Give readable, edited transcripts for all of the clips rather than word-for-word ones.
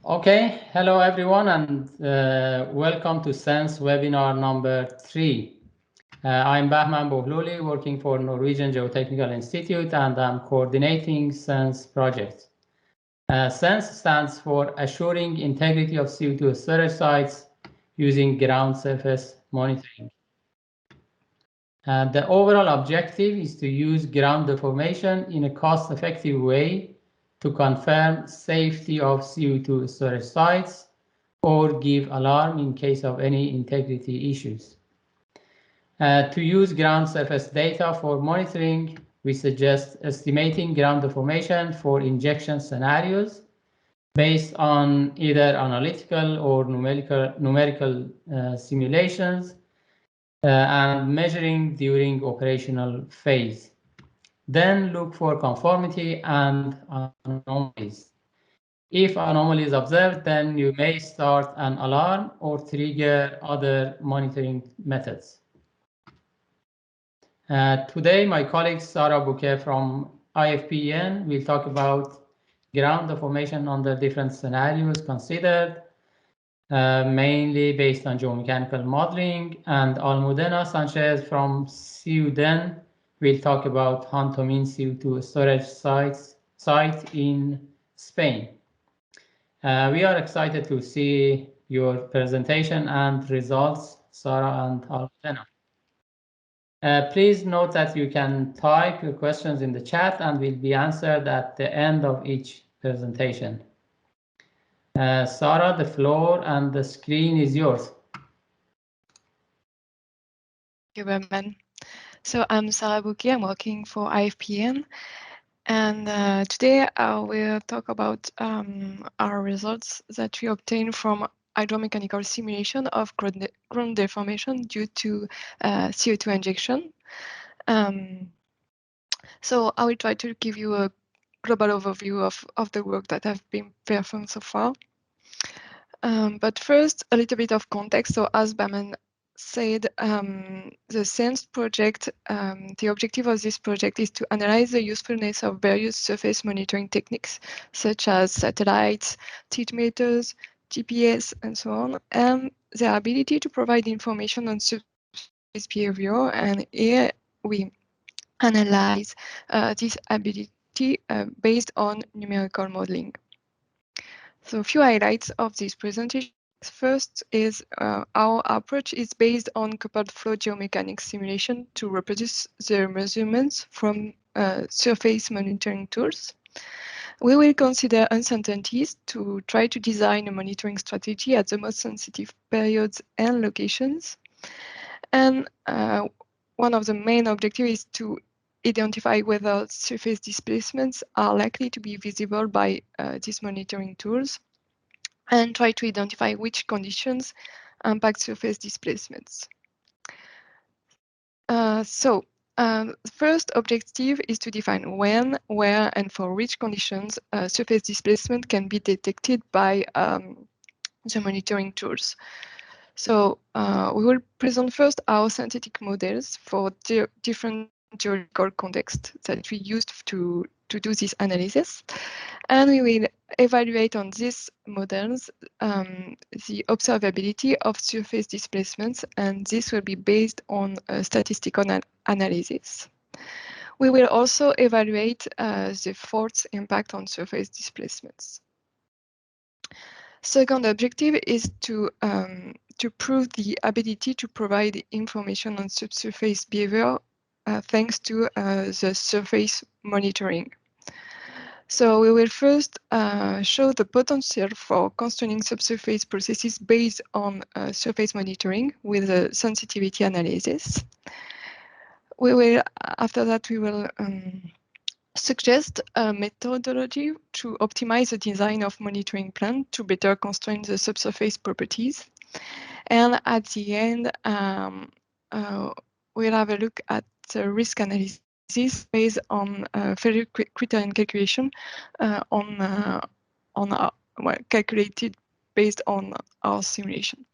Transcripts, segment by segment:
Okay, hello everyone, and welcome to SENS webinar number 3. I'm Bahman Bohloli, working for Norwegian Geotechnical Institute, and I'm coordinating SENS project. SENS stands for Assuring Integrity of CO2 Storage Sites using Ground Surface Monitoring. The overall objective is to use ground deformation in a cost-effective way to confirm safety of CO2 storage sites or give alarm in case of any integrity issues. To use ground surface data for monitoring, we suggest estimating ground deformation for injection scenarios based on either analytical or numerical simulations and measuring during operational phase. Then look for conformity and anomalies. If anomalies observed, then you may start an alarm or trigger other monitoring methods. Today, my colleague Sarah Bouquet from IFPEN will talk about ground deformation under different scenarios considered, mainly based on geomechanical modeling, and Almudena Sánchez from CIUDEN will talk about Hantomin CO2 storage site in Spain. We are excited to see your presentation and results, Sarah and Almudena. Please note that you can type your questions in the chat and will be answered at the end of each presentation. Sarah, the floor and the screen is yours. Thank you, Bahman. So I'm Sarah Bouquet, I'm working for IFPEN, and today I will talk about our results that we obtained from hydromechanical simulation of ground deformation due to CO2 injection. So I will try to give you a global overview of the work that have been performed so far. But first, a little bit of context. So as Bahman said, the SENS project, the objective of this project is to analyze the usefulness of various surface monitoring techniques, such as satellites, tilt meters, GPS, and so on, and their ability to provide information on surface behavior. And here we analyze this ability based on numerical modeling. So a few highlights of this presentation. First is our approach is based on coupled flow geomechanics simulation to reproduce the measurements from surface monitoring tools. We will consider uncertainties to try to design a monitoring strategy at the most sensitive periods and locations. And one of the main objectives is to identify whether surface displacements are likely to be visible by these monitoring tools, and try to identify which conditions impact surface displacements. The first objective is to define when, where, and for which conditions surface displacement can be detected by the monitoring tools. So we will present first our synthetic models for different geological contexts that we used to do this analysis. And we will evaluate on these models the observability of surface displacements, and this will be based on statistical analysis. We will also evaluate the fault's impact on surface displacements. Second objective is to prove the ability to provide information on subsurface behavior thanks to the surface monitoring. So we will first show the potential for constraining subsurface processes based on surface monitoring with a sensitivity analysis. We will, after that, we will suggest a methodology to optimize the design of monitoring plan to better constrain the subsurface properties. And at the end, we'll have a look at the risk analysis based on failure criterion calculation calculated based on our simulation.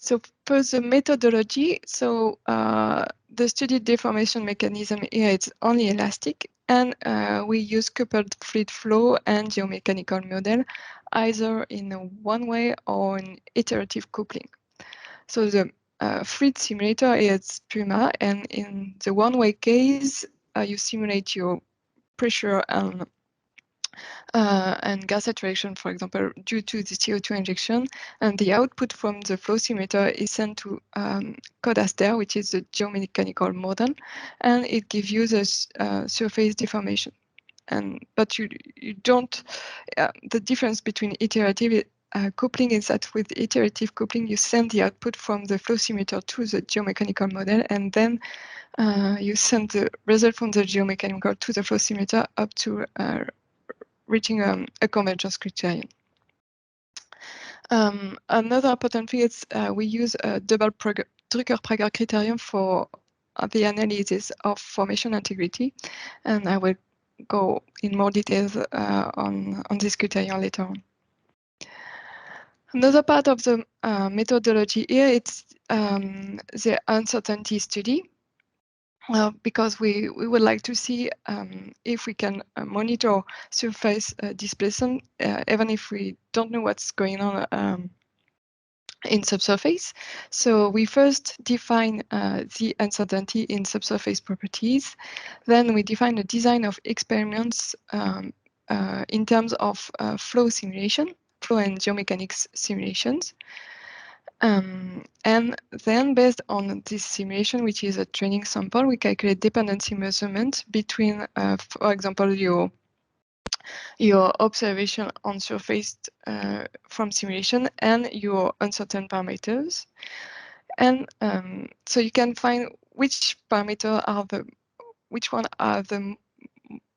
So for the methodology, so the studied deformation mechanism here is only elastic, And we use coupled fluid flow and geomechanical model, either in a one-way or in iterative coupling. So the fluid simulator is PUMA, and in the one-way case, you simulate your pressure and gas saturation, for example, due to the CO2 injection, and the output from the flow simulator is sent to CODASTER, which is the geomechanical model, and it gives you the surface deformation. But you don't. The difference between iterative coupling is that with iterative coupling, you send the output from the flow simulator to the geomechanical model, and then you send the result from the geomechanical to the flow simulator up to reaching a convergence criterion. Another important thing is we use a double Drucker-Prager criterion for the analysis of formation integrity, and I will go in more details on this criterion later on. Another part of the methodology here, it's the uncertainty study. Because we would like to see if we can monitor surface displacement, even if we don't know what's going on in subsurface. So we first define the uncertainty in subsurface properties. Then we define a design of experiments in terms of flow simulation, flow and geomechanics simulations. And then based on this simulation, which is a training sample, we calculate dependency measurement between, for example, your observation on surface from simulation and your uncertain parameters. And so you can find which parameter are which one are the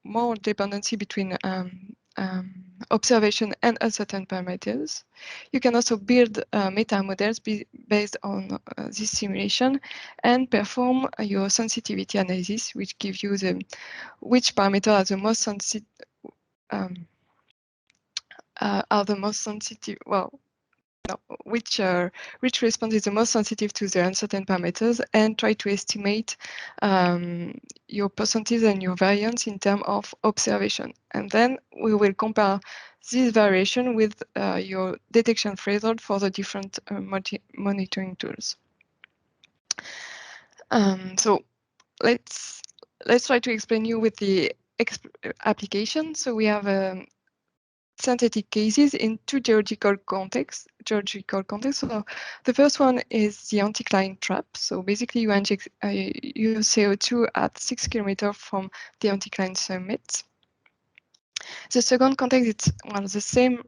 more dependency between observation and uncertain parameters. You can also build meta models based on this simulation and perform your sensitivity analysis, which gives you which parameter are the most sensitive. Which response is the most sensitive to the uncertain parameters, and try to estimate your percentage and your variance in terms of observation. And then we will compare this variation with your detection threshold for the different monitoring tools. So let's try to explain you with the application. So we have synthetic cases in two geological contexts. So the first one is the anticline trap. So basically you inject your CO2 at 6 kilometers from the anticline summit. The second context is the same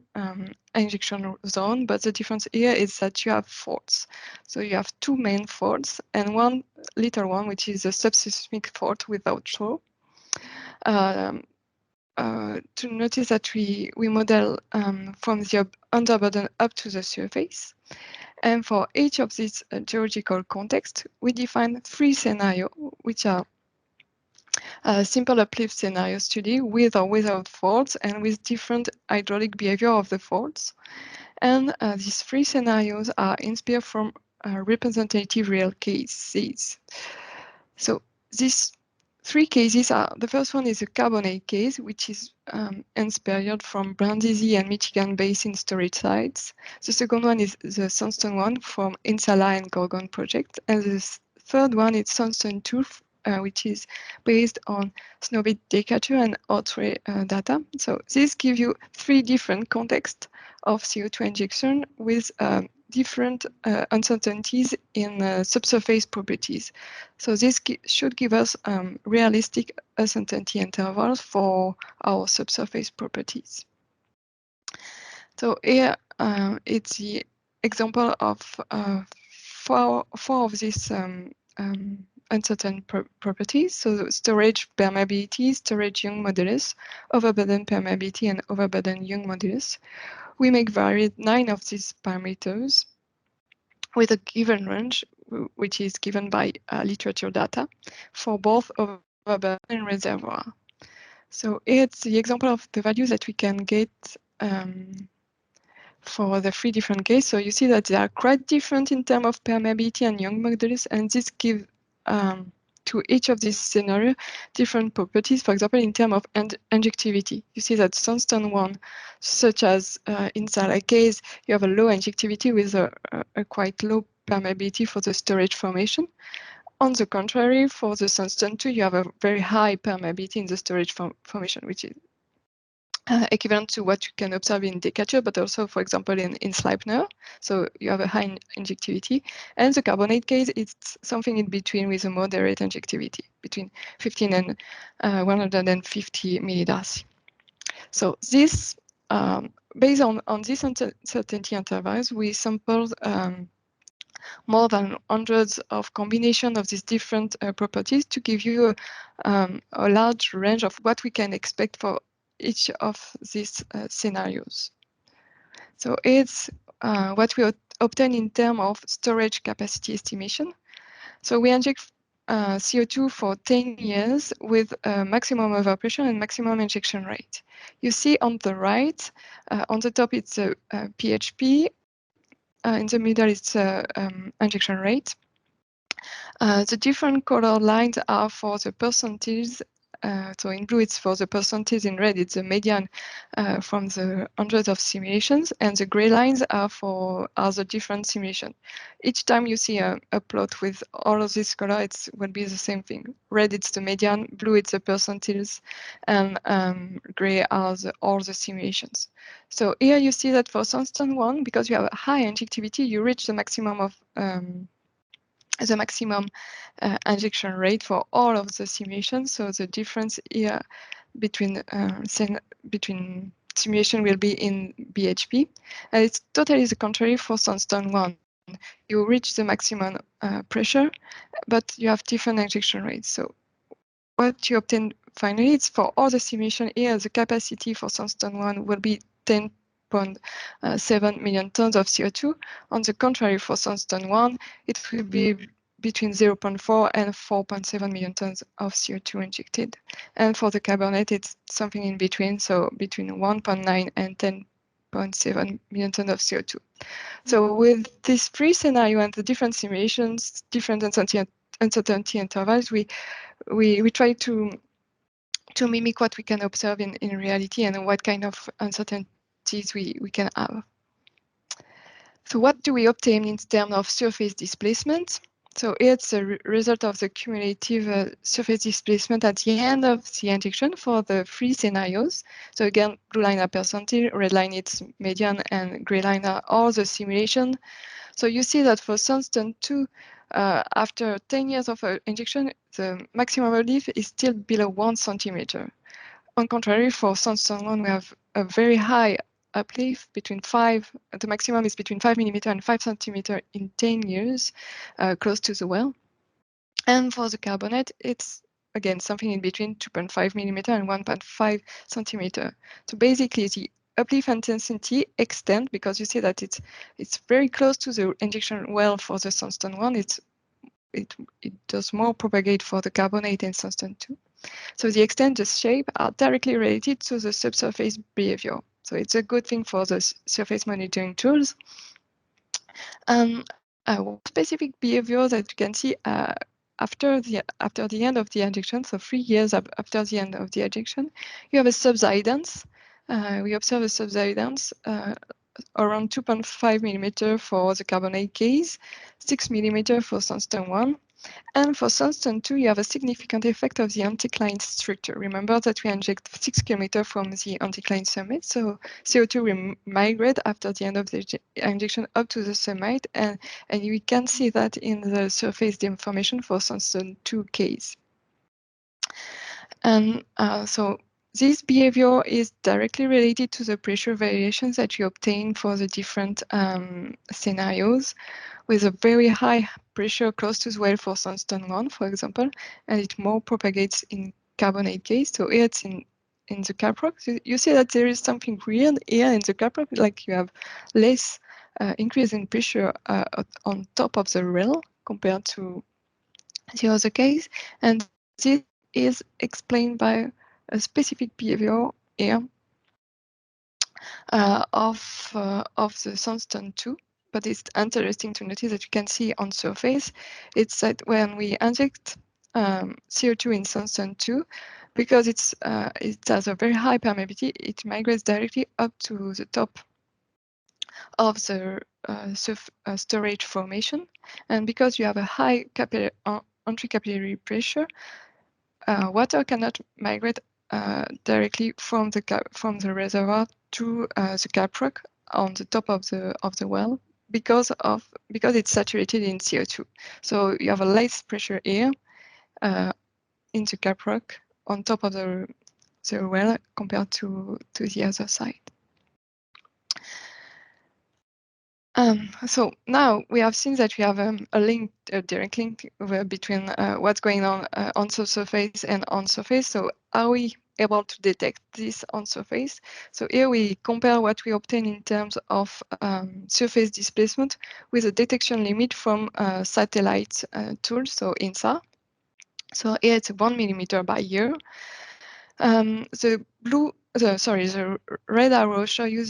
injection zone, but the difference here is that you have faults. So you have two main faults and one little one, which is a subseismic fault without show. To notice that we model from the underburden up to the surface. And for each of these geological contexts, we define 3 scenarios, which are a simple uplift scenario study with or without faults and with different hydraulic behavior of the faults. And these 3 scenarios are inspired from representative real cases. So these 3 cases are, the first one is a carbonate case, which is inspired from Brindisi and Michigan Basin storage sites. The second one is the sandstone one from Insala and Gorgon project. And the third one is sandstone 2, which is based on snowbit decatur and Outre data. So this gives you 3 different contexts of CO2 injection with different uncertainties in subsurface properties. So this should give us realistic uncertainty intervals for our subsurface properties. So here it's the example of 4 of these uncertain properties. So storage permeability, storage Young modulus, overburden permeability, and overburden Young modulus. We make varied 9 of these parameters with a given range, which is given by literature data for both overburden and reservoir. So it's the example of the values that we can get for the 3 different cases. So you see that they are quite different in terms of permeability and Young modulus, and this gives to to each of these scenarios different properties. For example, in terms of injectivity, you see that sandstone one, such as in Sarah case, you have a low injectivity with a quite low permeability for the storage formation. On the contrary, for the sandstone 2, you have a very high permeability in the storage formation, which is equivalent to what you can observe in Decatur, but also, for example, in Sleipner. So you have a high injectivity. And the carbonate case, it's something in between with a moderate injectivity, between 15 and 150 millidarcy. So this, based on these uncertainty intervals, we sampled more than hundreds of combinations of these different properties to give you a large range of what we can expect for each of these scenarios. So it's what we obtain in terms of storage capacity estimation. So we inject CO2 for 10 years with maximum overpressure and maximum injection rate. You see on the right, on the top it's a PHP, in the middle it's injection rate. The different color lines are for the percentage. So in blue, it's for the percentage. In red, it's the median from the hundreds of simulations. And the gray lines are the different simulations. Each time you see a plot with all of this color, it will be the same thing. Red, it's the median. Blue, it's the percentage. And gray are all the simulations. So here you see that for sandstone 1, because you have a high injectivity, you reach the maximum of injection rate for all of the simulations. So the difference here between simulation will be in BHP. And it's totally the contrary for sandstone 1. You reach the maximum pressure, but you have different injection rates. So what you obtain finally, it's for all the simulation here, the capacity for sandstone 1 will be 10.7 million tons of CO2. On the contrary, for sandstone 1, it will be between 0.4 and 4.7 million tons of CO2 injected. And for the carbonate, it's something in between, so between 1.9 and 10.7 million tons of CO2. So with this three scenario and the different simulations, different uncertainty intervals, we try to mimic what we can observe in reality and what kind of uncertainties we can have. So what do we obtain in terms of surface displacement? So it's a result of the cumulative surface displacement at the end of the injection for the three scenarios. So again, blue line are percentile, red line it's median, and gray line are all the simulation. So you see that for sandstone 2, after 10 years of injection, the maximum relief is still below 1 centimeter. On contrary, for sandstone 1, we have a very high uplift between the maximum is between 5 millimeter and 5 centimeter in 10 years, close to the well. And for the carbonate, it's again something in between 2.5 millimeter and 1.5 centimeter. So basically, the uplift intensity extend because you see that it's very close to the injection well for the sandstone 1. It does more propagate for the carbonate and sandstone 2. So the extent, the shape are directly related to the subsurface behavior. So it's a good thing for the surface monitoring tools. One specific behavior that you can see after the end of the injection, so 3 years after the end of the injection, you have a subsidence. We observe a subsidence around 2.5 millimeter for the carbonate case, 6 millimeter for sandstone 1. And for sandstone 2, you have a significant effect of the anticline structure. Remember that we inject 6 kilometers from the anticline summit, so CO2 will migrate after the end of the injection up to the summit, and we can see that in the surface deformation for sandstone 2 case. And so this behavior is directly related to the pressure variations that you obtain for the different scenarios, with a very high pressure close to the well for sandstone 1, for example, and it more propagates in carbonate case. So here it's in the caprock. So you see that there is something weird here in the caprock, like you have less increase in pressure on top of the rail compared to the other case, and this is explained by a specific behavior here of the sandstone 2. But it's interesting to notice that you can see on surface, it's that when we inject CO2 in sandstone 2, because it has a very high permeability, it migrates directly up to the top of the storage formation. And because you have a high entry capillary pressure, water cannot migrate directly from the reservoir to the caprock on the top of the well, because it's saturated in CO2. So you have a less pressure here in the caprock on top of the well compared to the other side. So now we have seen that we have a direct link between what's going on the surface and on surface. So are we able to detect this on surface? So here we compare what we obtain in terms of surface displacement with a detection limit from satellite tools, so INSAR. So here it's 1 millimeter by year. The red arrow shows you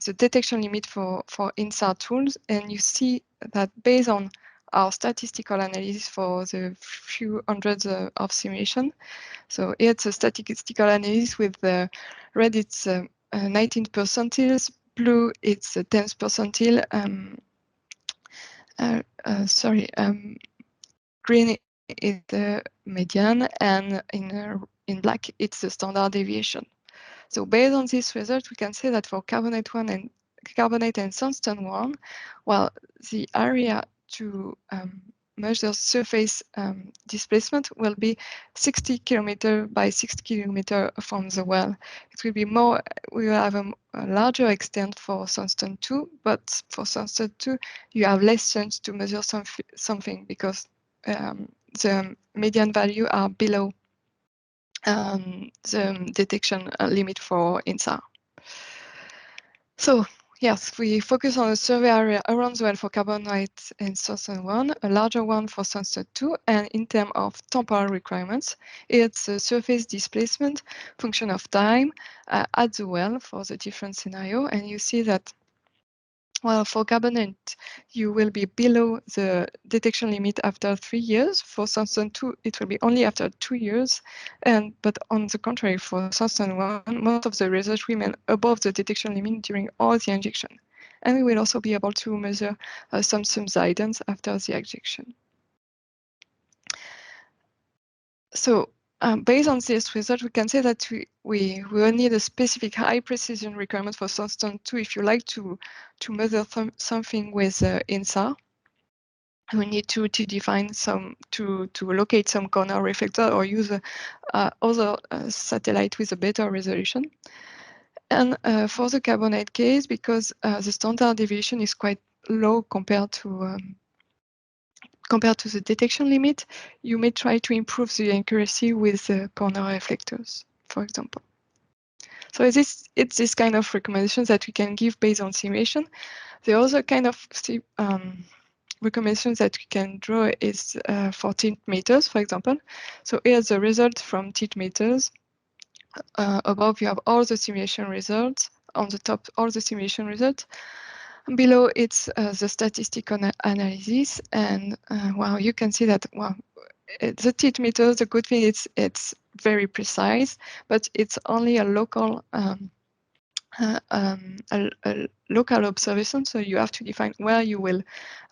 the detection limit for INSAR tools, and you see that based on our statistical analysis for the few hundreds of simulation. So here it's a statistical analysis with the red, it's 19th percentiles, blue, it's 10th percentile, green is the median, and in black it's the standard deviation. So based on this result, we can say that for carbonate and sandstone 1, well, the area to measure surface displacement will be 60 kilometer by 60 kilometer from the well. It will be more, we will have a larger extent for sandstone 2, but for sandstone 2, you have less chance to measure something because the median value are below the detection limit for INSAR. So yes, we focus on a survey area around the well for carbonate and sandstone 1, a larger one for sandstone 2, and in terms of temporal requirements, it's a surface displacement function of time at the well for the different scenario. And you see that, well, for carbonate, you will be below the detection limit after 3 years. For sandstone 2, it will be only after 2 years. But on the contrary, for sandstone 1, most of the results remain above the detection limit during all the injection. And we will also be able to measure some subsidence after the injection. So based on this result, we can say that we will need a specific high precision requirement for sandstone 2 if you like to measure something with INSAR. We need to define to locate some corner reflector or use other satellite with a better resolution. And for the carbonate case, because the standard deviation is quite low compared to the detection limit, you may try to improve the accuracy with corner reflectors, for example. So it's this kind of recommendations that we can give based on simulation. The other kind of recommendations that we can draw is for tint meters, for example. So here's the result from tint meters. Above you have all the simulation results. On the top, all the simulation results. Below, it's the statistical analysis, and well, you can see that the tint meter. The good thing is it's very precise, but it's only a local local observation. So you have to define where you will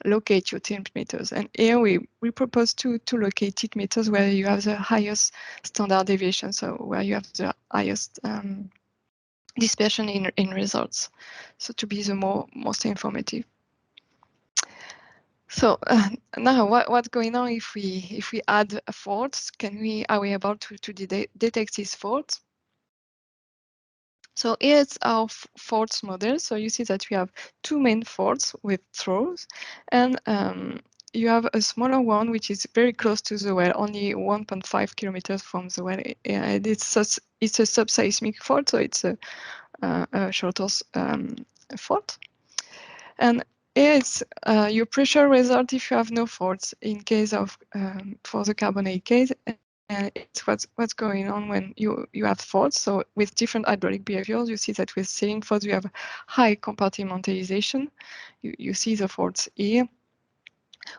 locate your tint meters. And here we propose to locate tint meters where you have the highest standard deviation, so where you have the highest dispersion in results, so to be the most informative. So now what's going on if we add faults? Are we able to detect these faults? So here's our faults model. So you see that we have two main faults with throws, and you have a smaller one which is very close to the well, only 1.5 kilometers from the well. And it's a subseismic fault, so it's a shorter fault. And it's your pressure result if you have no faults in case of for the carbonate case. And it's what's going on when you have faults. So with different hydraulic behaviors, you see that with sealing faults, you have high compartmentalization. You see the faults here.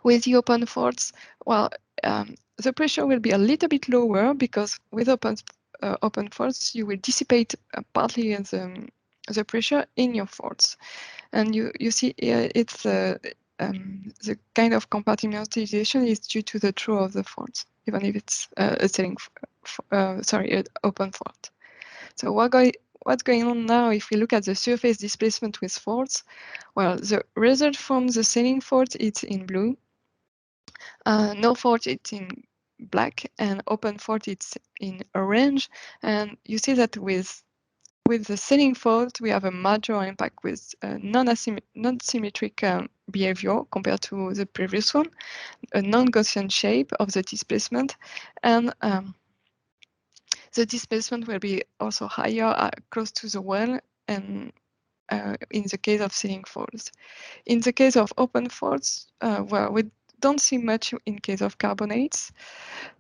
With the open faults, well, the pressure will be a little bit lower because with open faults, you will dissipate partly the pressure in your faults. And you see it's the kind of compartmentalization is due to the throw of the faults, even if it's an open fault. So what's going on now if we look at the surface displacement with faults? Well, the result from the sealing fault it's in blue. No fault it's in black, and open fault it's in orange. And you see that with the sealing fault, we have a major impact with non-symmetric behavior compared to the previous one, a non-Gaussian shape of the displacement, and the displacement will be also higher close to the well and in the case of sealing faults. In the case of open faults, well, we don't see much in case of carbonates,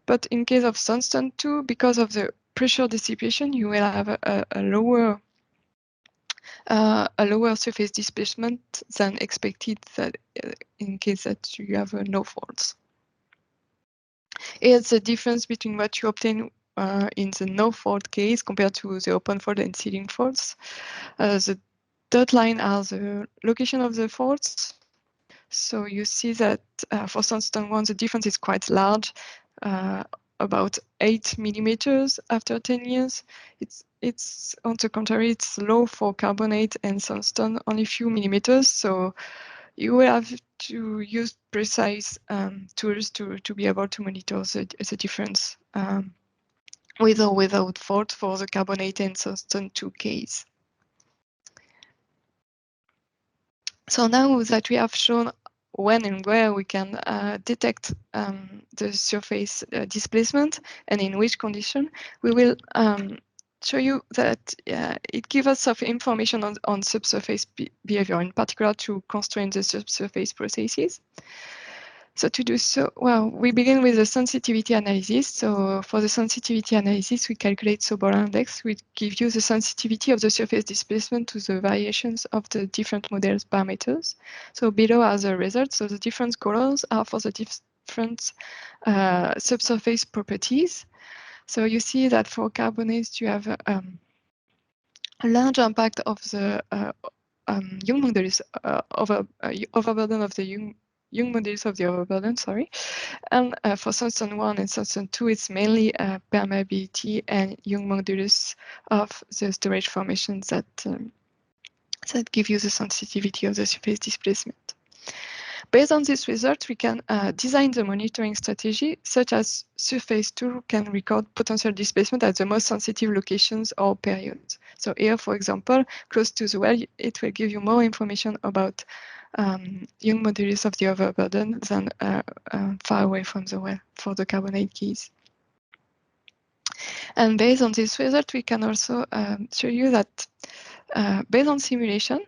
but in case of sandstone too, because of the pressure dissipation, you will have a lower surface displacement than expected in case that you have no faults. Here's the difference between what you obtain in the no fault case compared to the open fault and sealing faults. The dot line are the location of the faults. So you see that for sandstone 1, the difference is quite large, about 8 millimeters after 10 years. It's on the contrary, it's low for carbonate and sandstone, only a few millimeters. So you will have to use precise tools to be able to monitor the difference with or without fault for the carbonate and sandstone 2 case. So now that we have shown when and where we can detect the surface displacement and in which condition, we will show you that it gives us some information on subsurface behavior, in particular to constrain the subsurface processes. So to do so, well, we begin with the sensitivity analysis. So for the sensitivity analysis, we calculate Bohloli index, which gives you the sensitivity of the surface displacement to the variations of the different models parameters. So below are the results. So the different colors are for the different subsurface properties. So you see that for carbonates, you have a large impact of the Young modulus overburden of the Young modulus of the overburden, sorry. And for sandstone 1 and sandstone 2, it's mainly permeability and Young modulus of the storage formations that give you the sensitivity of the surface displacement. Based on this result, we can design the monitoring strategy, such as Surface 2 can record potential displacement at the most sensitive locations or periods. So here, for example, close to the well, it will give you more information about Young modulus of the overburden than far away from the well for the carbonate keys. And based on this result, we can also show you that based on simulation,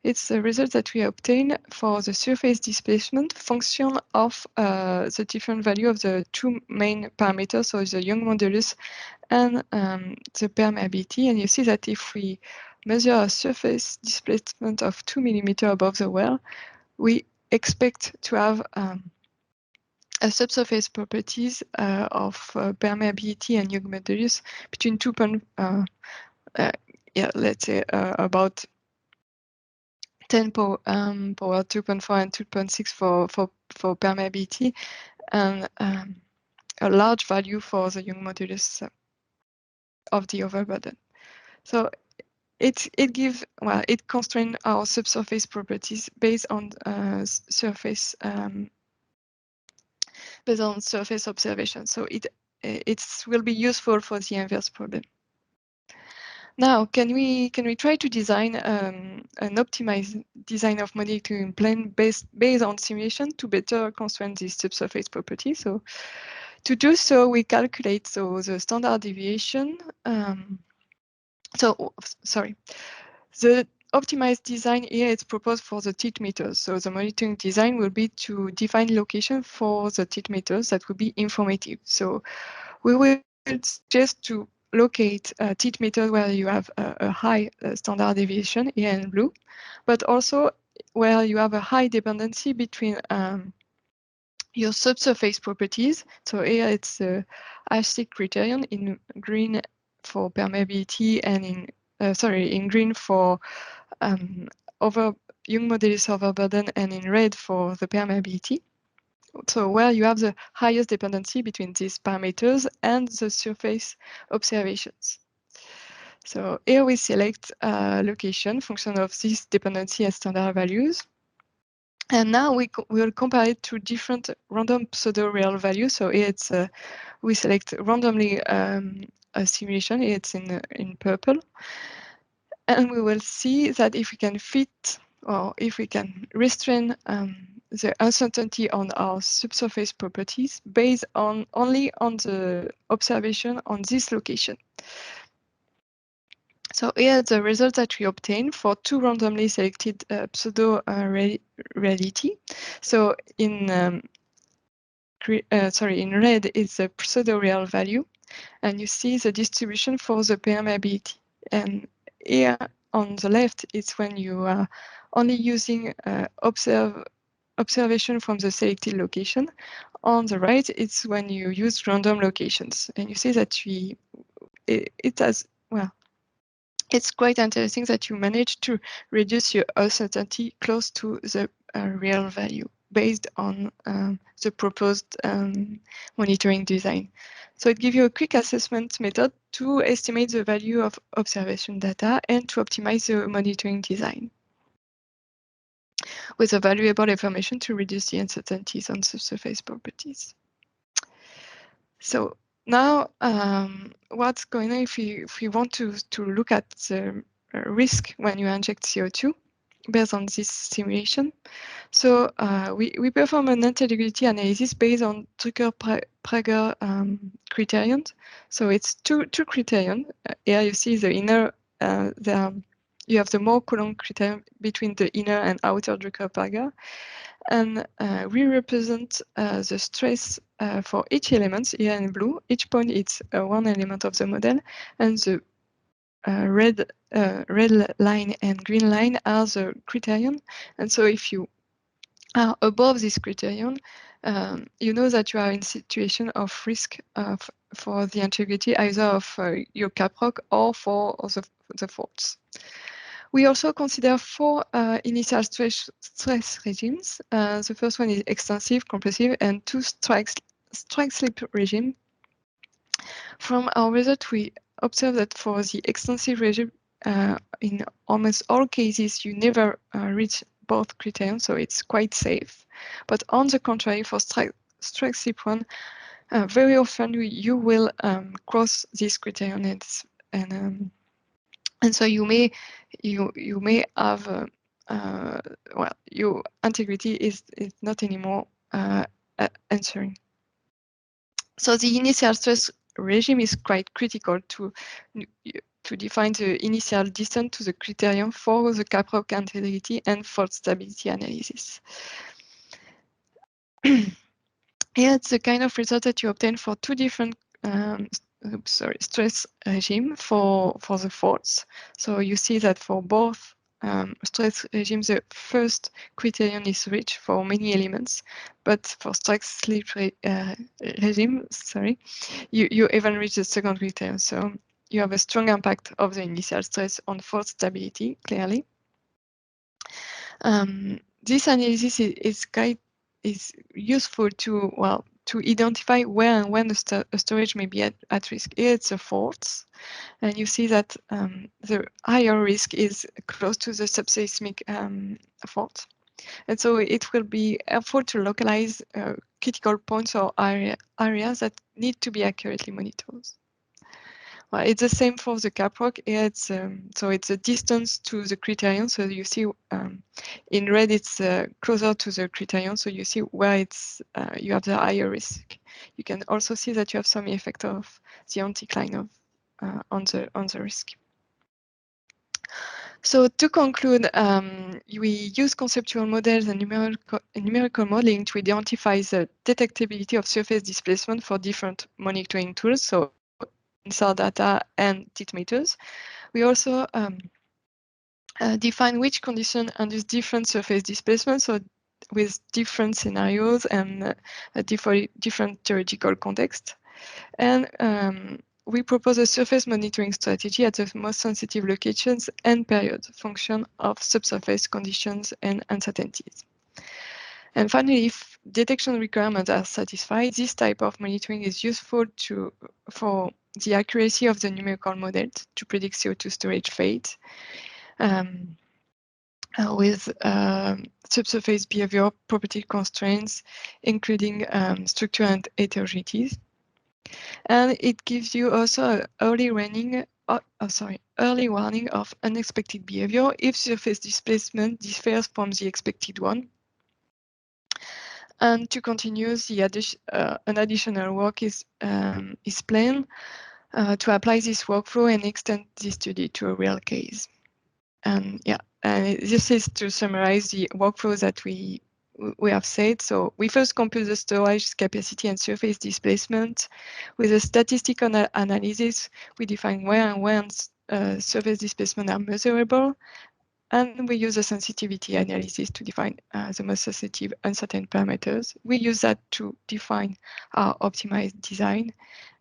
it's the result that we obtain for the surface displacement function of the different value of the two main parameters, so the Young modulus and the permeability. And you see that if we measure a surface displacement of 2 millimeters above the well, we expect to have a subsurface properties of permeability and Young modulus between let's say about 10 power 2.4 and 2.6 for permeability, and a large value for the Young modulus of the overburden. So it constrains our subsurface properties based on surface observation. So it will be useful for the inverse problem. Now, can we try to design an optimized design of monitoring plane based on simulation to better constrain these subsurface properties? So to do so, we calculate the standard deviation. The optimized design here is proposed for the tilt meters. So the monitoring design will be to define location for the tilt meters that will be informative. So we will suggest to locate tilt meters where you have a high standard deviation here in blue, but also where you have a high dependency between your subsurface properties. So here it's the Ashstick criterion in green for permeability and in green for Young modulus overburden and in red for the permeability. So where you have the highest dependency between these parameters and the surface observations. So here we select location, function of this dependency and standard values. And now we will compare it to different random pseudo-real values. So here it's we select randomly a simulation. Here it's in purple, and we will see that if we can fit or if we can restrain the uncertainty on our subsurface properties based only on the observation on this location. So here the result that we obtain for two randomly selected pseudo-reality. So in red is the pseudo-real value, and you see the distribution for the permeability. And here on the left, it's when you are only using observation from the selected location. On the right, it's when you use random locations, and you see that it has, well, it's quite interesting that you manage to reduce your uncertainty close to the real value based on the proposed monitoring design. So it gives you a quick assessment method to estimate the value of observation data and to optimize the monitoring design with a valuable information to reduce the uncertainties on subsurface properties. So now, what's going on if we want to look at the risk when you inject CO2 based on this simulation? So we perform an integrity analysis based on Drucker-Prager criterion. So it's two criterion. Here you see the inner, you have the more Coulomb criterion between the inner and outer Drucker-Prager. And we represent the stress for each element here in blue. Each point is one element of the model, and the red line and green line are the criterion. And so if you are above this criterion, you know that you are in situation of risk for the integrity either of your caprock or for the faults. We also consider four initial stress regimes. The first one is extensive, compressive, and two strike slip regime. From our result, we observe that for the extensive regime, in almost all cases, you never reach both criterion, so it's quite safe. But on the contrary, for strike slip one, very often you will cross this criterion, and so you may have well, your integrity is not anymore answering. So the initial stress regime is quite critical to define the initial distance to the criterion for the caprock integrity and fault stability analysis. Here it's the kind of result that you obtain for two different stress regime for the faults. So you see that for both stress regimes, the first criterion is reached for many elements, but for strike slip regime, you even reach the second criterion. So you have a strong impact of the initial stress on fault stability, clearly. This analysis is useful to, well, to identify where and when a storage may be at risk. Here it's the faults, and you see that the higher risk is close to the subseismic fault. And so it will be helpful to localize critical points or areas that need to be accurately monitored. Well, it's the same for the caprock. It's so it's a distance to the criterion. So you see in red it's closer to the criterion. So you see where it's you have the higher risk. You can also see that you have some effect of the anticline of on the risk. So to conclude, we use conceptual models and numerical modeling to identify the detectability of surface displacement for different monitoring tools. So sensor data and tiltmeters. We also define which conditions induce different surface displacement. So with different scenarios and different theoretical context. And we propose a surface monitoring strategy at the most sensitive locations and periods, function of subsurface conditions and uncertainties. And finally, if detection requirements are satisfied, this type of monitoring is useful for the accuracy of the numerical models to predict CO2 storage fate with subsurface behavior property constraints, including structure and heterogeneity. And it gives you also early warning of unexpected behavior if surface displacement differs from the expected one. And to continue, an additional work is planned to apply this workflow and extend this study to a real case. And yeah, this is to summarize the workflow that we have said. So we first compute the storage capacity and surface displacement. With a statistical analysis, we define where and when surface displacement are measurable. And we use a sensitivity analysis to define the most sensitive uncertain parameters. We use that to define our optimized design.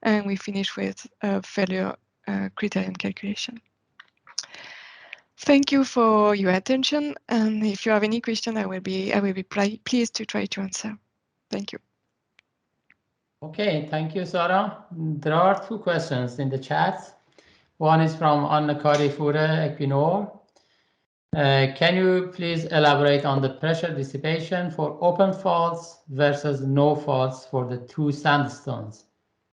And we finish with a failure criterion calculation. Thank you for your attention. And if you have any question, I will be pleased to try to answer. Thank you. Okay, thank you, Sarah. There are two questions in the chat. One is from Anna Kari Fure, Equinor. Can you please elaborate on the pressure dissipation for open faults versus no faults for the two sandstones?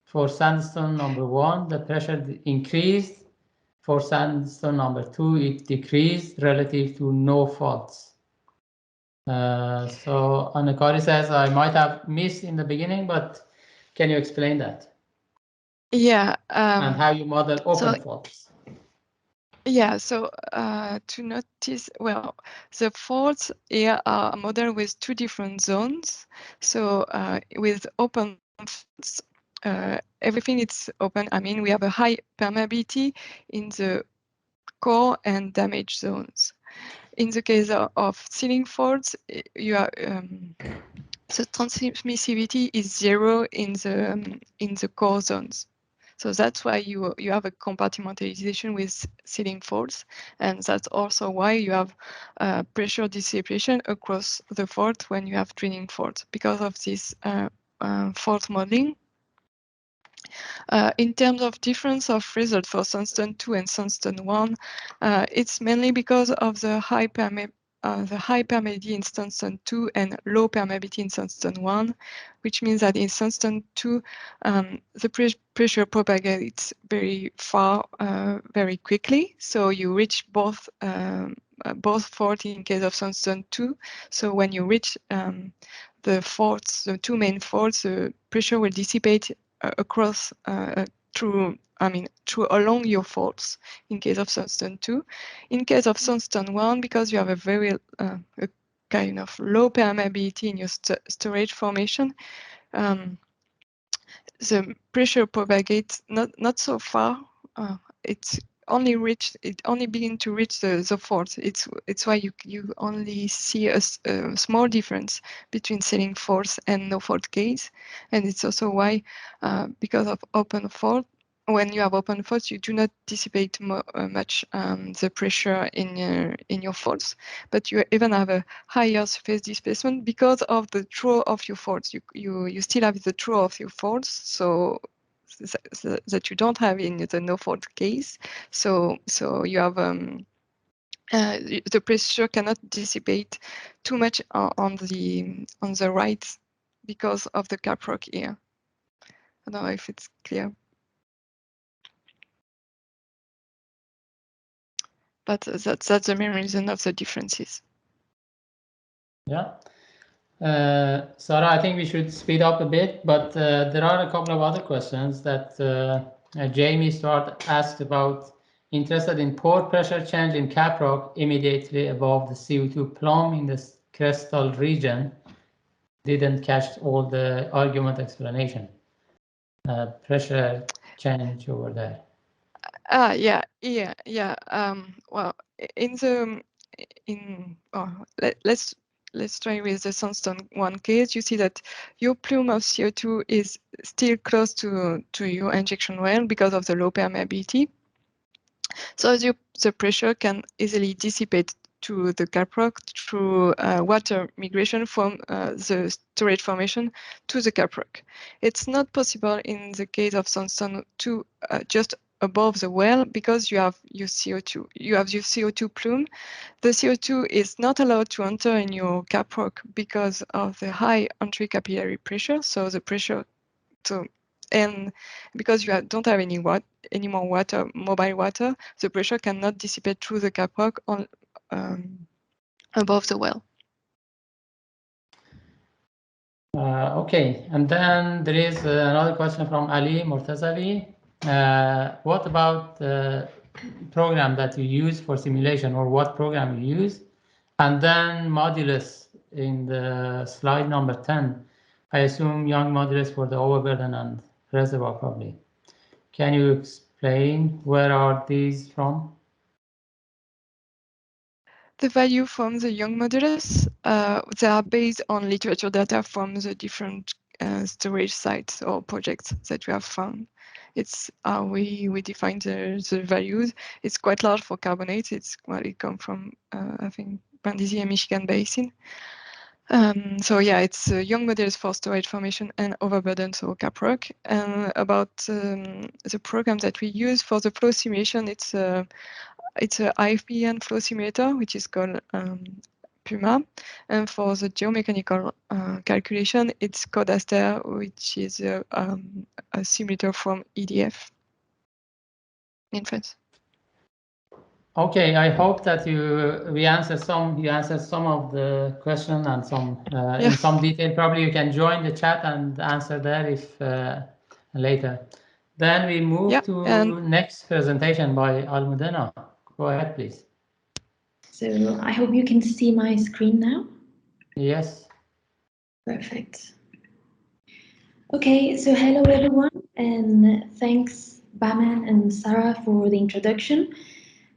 For sandstone number 1, the pressure increased. For sandstone number 2, it decreased relative to no faults. So Anakari says, I might have missed in the beginning, but can you explain that? Yeah. And how you model open faults? Yeah, so to notice, well, the faults here are modeled with two different zones. So with open faults, everything is open. I mean, we have a high permeability in the core and damage zones. In the case of sealing faults, you are the transmissivity is 0 in the core zones. So that's why you have a compartmentalization with sealing faults, and that's also why you have pressure dissipation across the fault when you have draining faults, because of this fault modeling. In terms of difference of result for sandstone 2 and sandstone 1, it's mainly because of the high permeability in sandstone 2 and low permeability in sandstone 1, which means that in sandstone 2, the pressure propagates very far, very quickly. So you reach both faults in case of sandstone 2. So when you reach the faults, the two main faults, the pressure will dissipate across along your faults in case of sandstone 2. In case of sandstone 1, because you have a very a kind of low permeability in your storage formation, the pressure propagates not so far. It only begin to reach the fault. It's why you only see a small difference between sealing faults and no fault case, and it's also why because of open fault, when you have open faults, you do not dissipate much the pressure in your faults, but you even have a higher surface displacement because of the draw of your faults. You still have the draw of your faults, so that you don't have in the no fault case. So you have the pressure cannot dissipate too much on the right because of the cap rock here. I don't know if it's clear. But that's the main reason of the differences. Yeah. Sarah, I think we should speed up a bit, but there are a couple of other questions that Jamie asked about. Interested in pore pressure change in cap rock immediately above the CO2 plumb in the crustal region. Didn't catch all the argument explanation. Pressure change over there. Yeah. Well, let's let's try with the sandstone one case. You see that your plume of CO2 is still close to your injection well because of the low permeability. So the pressure can easily dissipate to the caprock through water migration from the storage formation to the caprock. It's not possible in the case of sandstone to just above the well because you have your CO2. You have your CO2 plume. The CO2 is not allowed to enter in your caprock because of the high entry capillary pressure. So the pressure and because you don't have any more water, mobile water, the pressure cannot dissipate through the caprock on above the well. Okay, and then there is another question from Ali Mortazavi. What about the program that you use for simulation, or what program you use? And then modulus in the slide number 10. I assume Young modulus for the overburden and reservoir probably. Can you explain where are these from? The value from the Young modulus, they are based on literature data from the different storage sites or projects that we have found. It's how we define the values. It's quite large for carbonates. It comes from, I think, Brindisi and Michigan Basin. So yeah, it's Young modulus for storage formation and overburden, so caprock. And about the program that we use for the flow simulation, it's a IFPEN flow simulator, which is called Puma. And for the geomechanical calculation, it's Codaster, which is a simulator from EDF in France. Okay, I hope that you answered some of the question and some in some detail. Probably you can join the chat and answer there if later. Then we move to next presentation by Almudena. Go ahead, please. So I hope you can see my screen now. Yes. Perfect. Okay, so hello everyone, and thanks Bahman and Sarah for the introduction.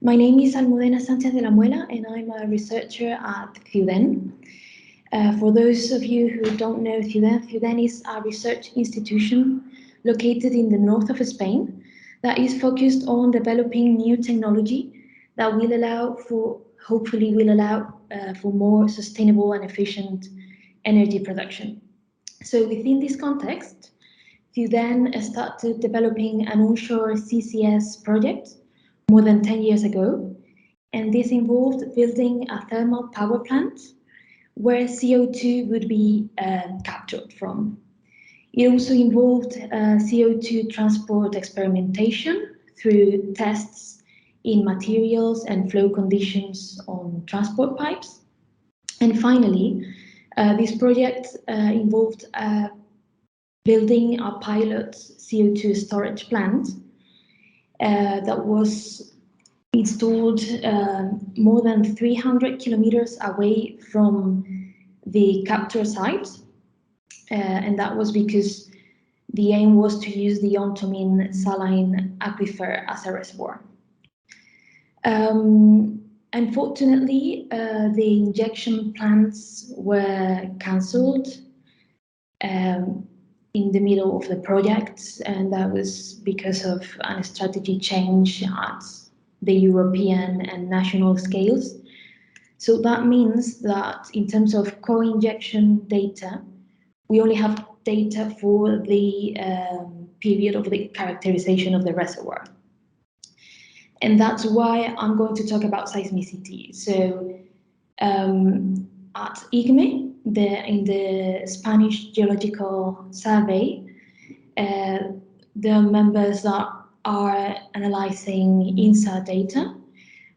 My name is Almudena Sánchez de la Muela, and I'm a researcher at CIUDEN. For those of you who don't know CIUDEN, CIUDEN is a research institution located in the north of Spain that is focused on developing new technology that will allow for, hopefully will allow for more sustainable and efficient energy production. So within this context, CIUDEN started developing an onshore CCS project more than 10 years ago, and this involved building a thermal power plant where CO2 would be captured from. It also involved CO2 transport experimentation through tests in materials and flow conditions on transport pipes. And finally, this project involved building a pilot CO2 storage plant that was installed more than 300 kilometers away from the capture site. And that was because the aim was to use the Ontomin saline aquifer as a reservoir. Unfortunately, the injection plants were cancelled in the middle of the project, and that was because of a strategy change at the European and national scales. So that means that in terms of co-injection data, we only have data for the period of the characterization of the reservoir. And that's why I'm going to talk about seismicity. So at IFPEN, in the Spanish Geological Survey, there are members that are analyzing INSA data,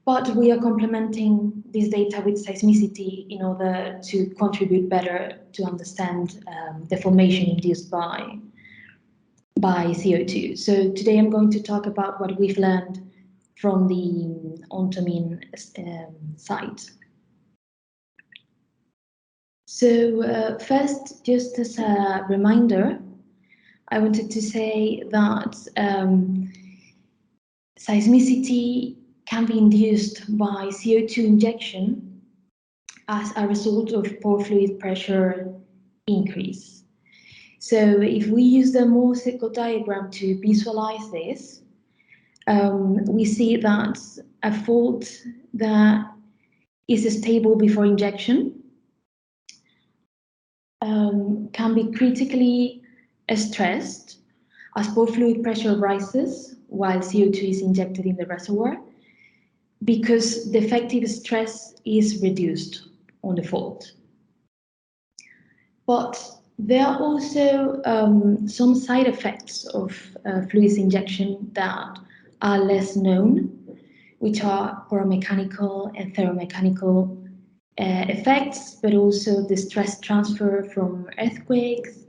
but we are complementing this data with seismicity in order to contribute better to understand deformation induced by CO2. So today I'm going to talk about what we've learned from the Ontomin site. So first, just as a reminder, I wanted to say that seismicity can be induced by CO2 injection as a result of pore fluid pressure increase. So if we use the Morse code diagram to visualize this, we see that a fault that is stable before injection can be critically stressed as pore fluid pressure rises while CO2 is injected in the reservoir, because the effective stress is reduced on the fault. But there are also some side effects of fluids injection that are less known, which are poromechanical and thermomechanical effects, but also the stress transfer from earthquakes.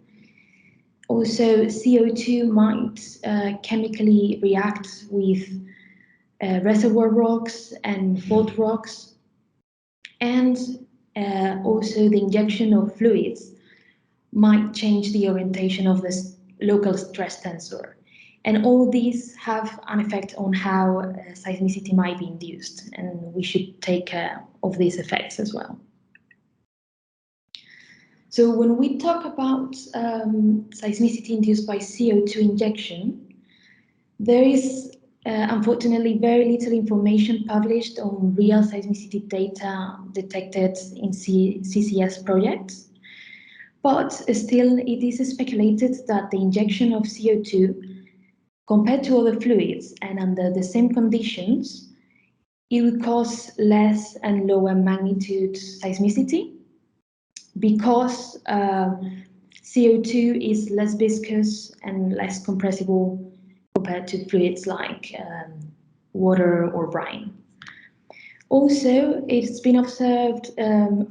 Also, CO2 might chemically react with reservoir rocks and fault rocks, and also the injection of fluids might change the orientation of the local stress tensor. And all these have an effect on how seismicity might be induced, and we should take care of these effects as well. So when we talk about seismicity induced by CO2 injection, there is unfortunately very little information published on real seismicity data detected in CCS projects. But still, it is speculated that the injection of CO2, compared to other fluids and under the same conditions, it would cause less and lower magnitude seismicity, because CO2 is less viscous and less compressible compared to fluids like water or brine. Also, it's been observed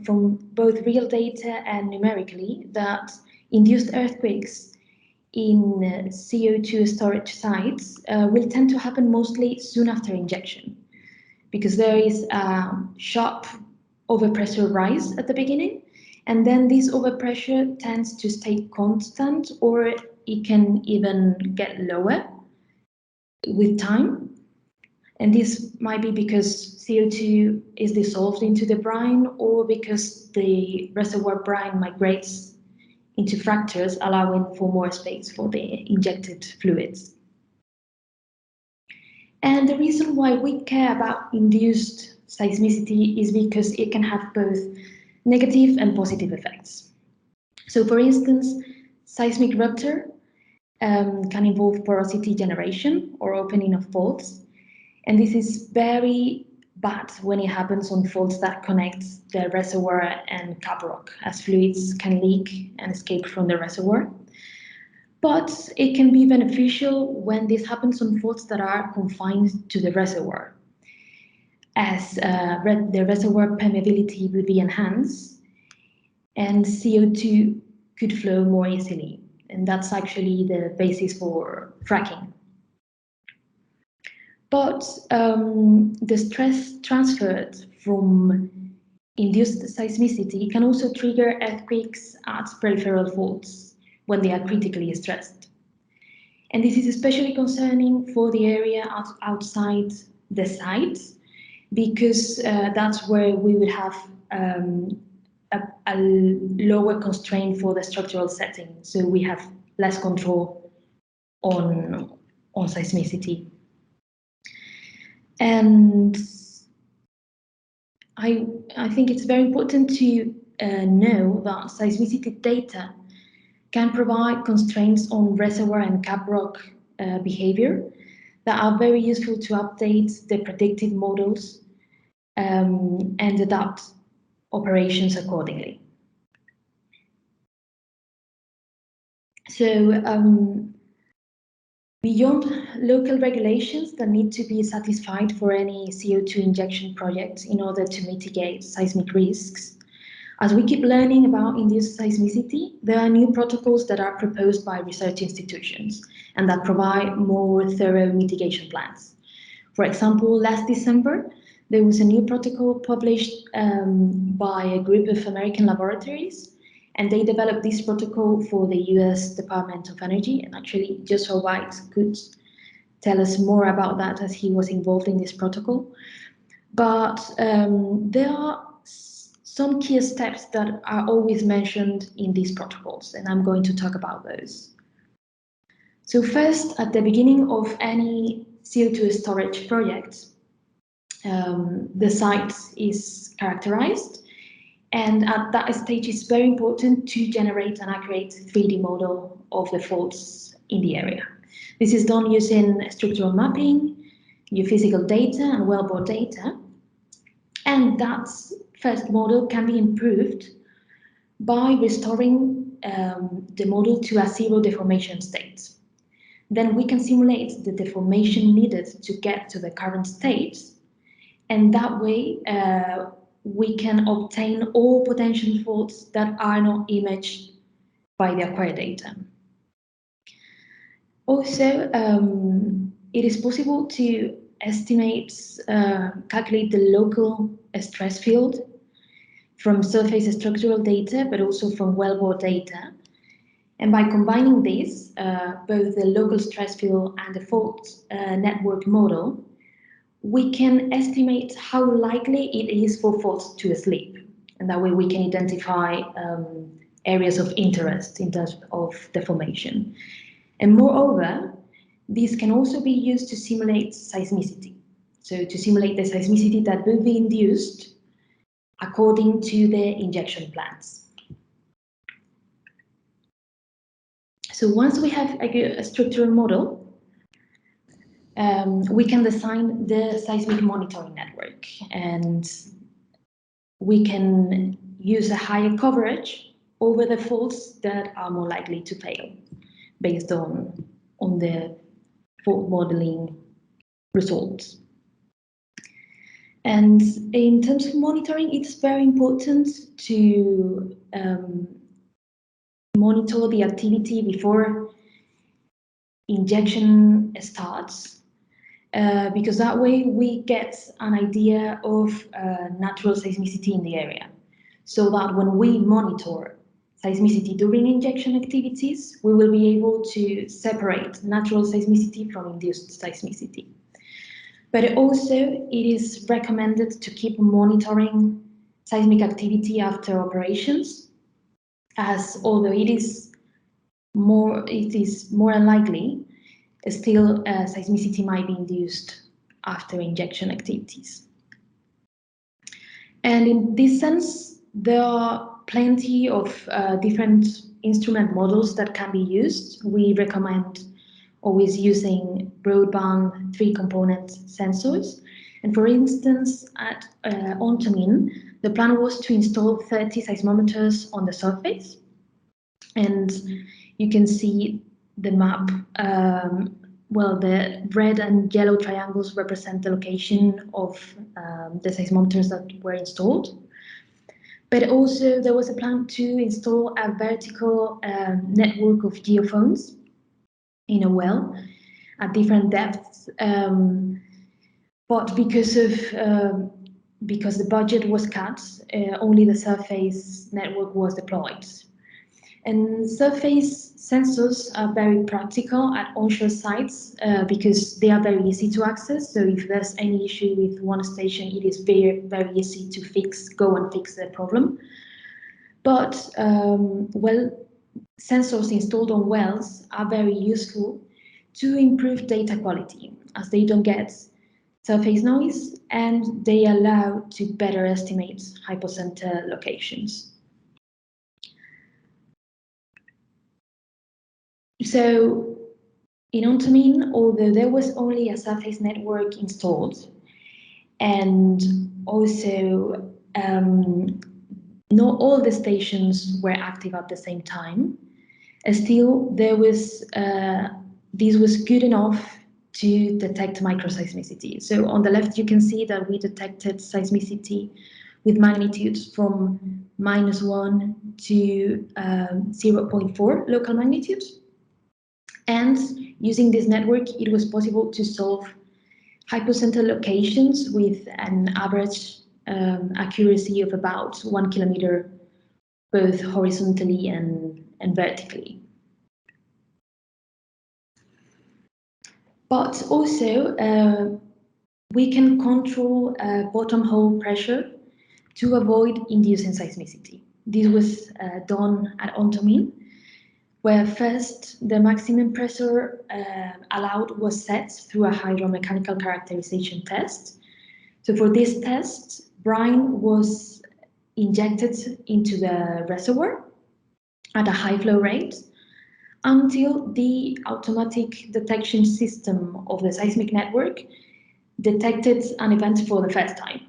from both real data and numerically that induced earthquakes in CO2 storage sites will tend to happen mostly soon after injection, because there is a sharp overpressure rise at the beginning, and then this overpressure tends to stay constant, or it can even get lower with time. And this might be because CO2 is dissolved into the brine, or because the reservoir brine migrates into fractures, allowing for more space for the injected fluids. And the reason why we care about induced seismicity is because it can have both negative and positive effects. So for instance, seismic rupture can involve porosity generation or opening of faults. And this is very bad when it happens on faults that connect the reservoir and cap rock, as fluids can leak and escape from the reservoir. But it can be beneficial when this happens on faults that are confined to the reservoir, as the reservoir permeability will be enhanced and CO2 could flow more easily. And that's actually the basis for fracking. But the stress transferred from induced seismicity can also trigger earthquakes at peripheral faults when they are critically stressed. And this is especially concerning for the area outside the site, because that's where we would have a lower constraint for the structural setting. So we have less control on seismicity. And I think it's very important to know that seismicity data can provide constraints on reservoir and cap rock behavior that are very useful to update the predictive models and adapt operations accordingly. So beyond local regulations that need to be satisfied for any CO2 injection project in order to mitigate seismic risks, as we keep learning about induced seismicity, there are new protocols that are proposed by research institutions and that provide more thorough mitigation plans. For example, last December, there was a new protocol published by a group of American laboratories, and they developed this protocol for the US Department of Energy. And actually, Joshua White could tell us more about that, as he was involved in this protocol. But there are some key steps that are always mentioned in these protocols, and I'm going to talk about those. So first, at the beginning of any CO2 storage project, the site is characterized, and at that stage it's very important to generate an accurate 3D model of the faults in the area. This is done using structural mapping, geophysical data, and wellbore data, and that first model can be improved by restoring the model to a zero deformation state. Then we can simulate the deformation needed to get to the current state, and that way we can obtain all potential faults that are not imaged by the acquired data. Also, it is possible to estimate, calculate the local stress field from surface structural data, but also from wellbore data. And by combining these, both the local stress field and the fault network model, we can estimate how likely it is for faults to slip. And that way we can identify areas of interest in terms of deformation. And moreover, these can also be used to simulate seismicity. So to simulate the seismicity that will be induced according to the injection plans. So once we have a structural model, we can design the seismic monitoring network, and we can use a higher coverage over the faults that are more likely to fail based on the fault modeling results. And in terms of monitoring, it's very important to monitor the activity before injection starts, because that way we get an idea of natural seismicity in the area, so that when we monitor seismicity during injection activities, we will be able to separate natural seismicity from induced seismicity. But also, it is recommended to keep monitoring seismic activity after operations, as although it is more unlikely, still seismicity might be induced after injection activities. And in this sense, there are plenty of different instrument models that can be used. We recommend always using broadband 3-component sensors. And for instance, at Ontamin, the plan was to install 30 seismometers on the surface. And you can see the map. Well, the red and yellow triangles represent the location of the seismometers that were installed. But also there was a plan to install a vertical network of geophones in a well at different depths. But because the budget was cut, only the surface network was deployed. And surface sensors are very practical at onshore sites because they are very easy to access. So if there's any issue with one station, it is very, very easy to go and fix the problem. But well, sensors installed on wells are very useful to improve data quality, as they don't get surface noise and they allow to better estimate hypocenter locations. So in Ontamin, although there was only a surface network installed, and also not all the stations were active at the same time, still there was this was good enough to detect microseismicity. So on the left, you can see that we detected seismicity with magnitudes from -1 to 0.4 local magnitudes. And using this network, it was possible to solve hypocenter locations with an average accuracy of about 1 kilometer, both horizontally and vertically. But also, we can control bottom hole pressure to avoid inducing seismicity. This was done at Ontomin, where first the maximum pressure allowed was set through a hydromechanical characterization test. So for this test, brine was injected into the reservoir at a high flow rate until the automatic detection system of the seismic network detected an event for the first time.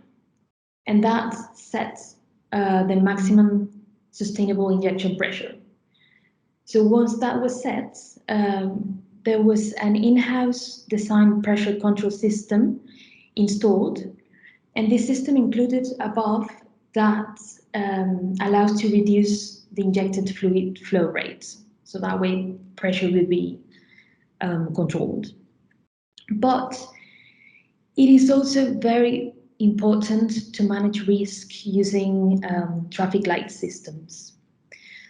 And that sets the maximum sustainable injection pressure. So once that was set, there was an in-house designed pressure control system installed, and this system included a valve that allows to reduce the injected fluid flow rate. So that way pressure will be controlled. But it is also very important to manage risk using traffic light systems.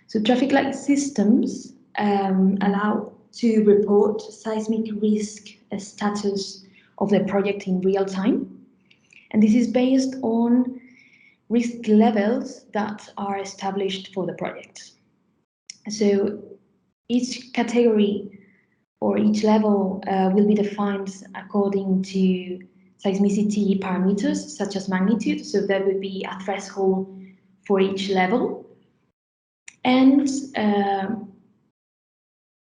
So traffic light systems allow to report seismic risk status of the project in real time. And this is based on risk levels that are established for the project. So each category or each level will be defined according to seismicity parameters such as magnitude. So there will be a threshold for each level. And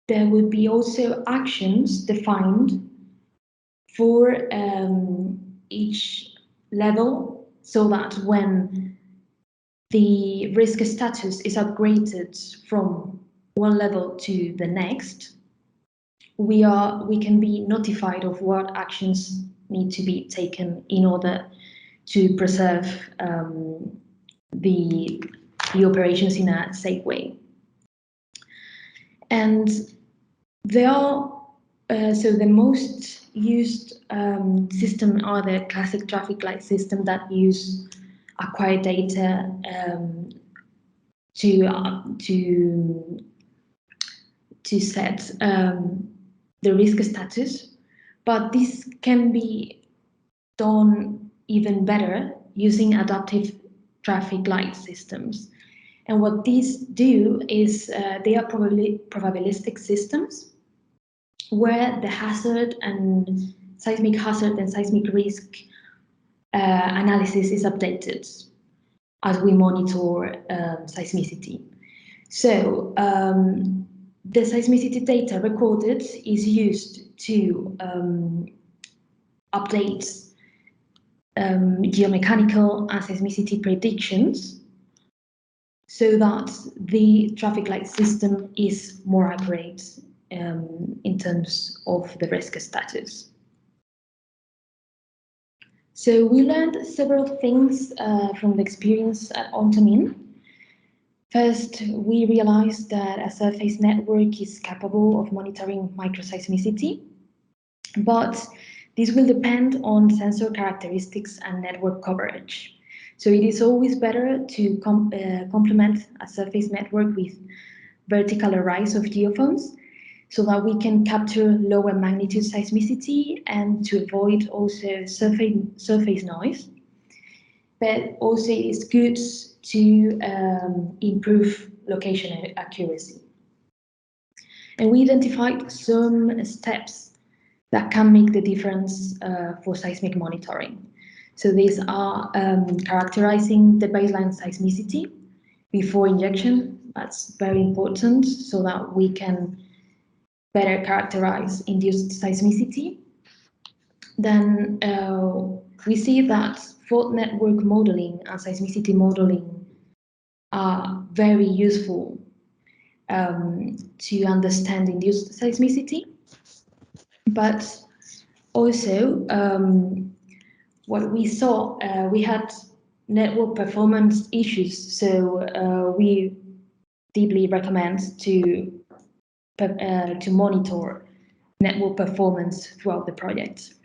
there will be also actions defined for each level, so that when the risk status is upgraded from one level to the next, we can be notified of what actions need to be taken in order to preserve the operations in a safe way. And there are so the most used system are the classic traffic light system that use acquired data to set the risk status, but this can be done even better using adaptive traffic light systems. And what these do is they are probabilistic systems where the hazard and seismic risk analysis is updated as we monitor seismicity. So the seismicity data recorded is used to update geomechanical and seismicity predictions, so that the traffic light system is more accurate in terms of the risk status. So we learned several things from the experience at Ontomin. First, we realized that a surface network is capable of monitoring microseismicity, but this will depend on sensor characteristics and network coverage. So it is always better to complement a surface network with vertical arrays of geophones, so that we can capture lower magnitude seismicity and to avoid also surface noise. But also it's good to improve location accuracy. And we identified some steps that can make the difference for seismic monitoring. So these are characterizing the baseline seismicity before injection. That's very important, so that we can better characterize induced seismicity. Then we see that fault network modeling and seismicity modeling are very useful to understand induced seismicity. But also, what we saw, we had network performance issues, so we deeply recommend to monitor network performance throughout the project.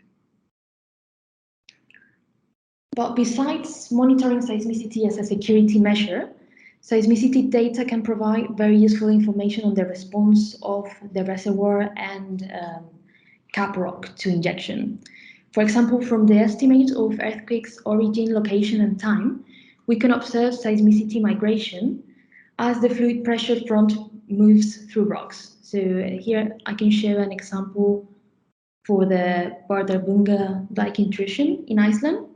But besides monitoring seismicity as a security measure, seismicity data can provide very useful information on the response of the reservoir and cap rock to injection. For example, from the estimate of earthquakes origin, location, and time, we can observe seismicity migration as the fluid pressure front moves through rocks. So here I can show an example for the Bardarbunga dike intrusion in Iceland,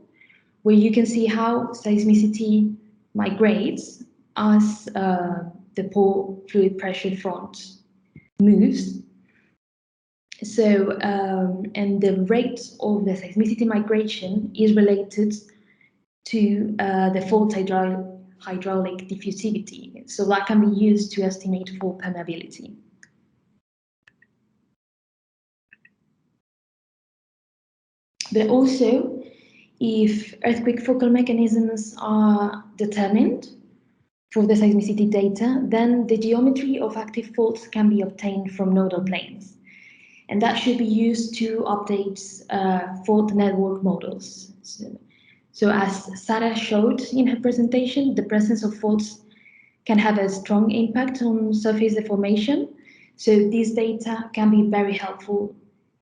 where you can see how seismicity migrates as the pore fluid pressure front moves. So, and the rate of the seismicity migration is related to the fault hydraulic diffusivity. So that can be used to estimate fault permeability. But also, if earthquake focal mechanisms are determined for the seismicity data, then the geometry of active faults can be obtained from nodal planes. And that should be used to update fault network models. So as Sarah showed in her presentation, the presence of faults can have a strong impact on surface deformation. So this data can be very helpful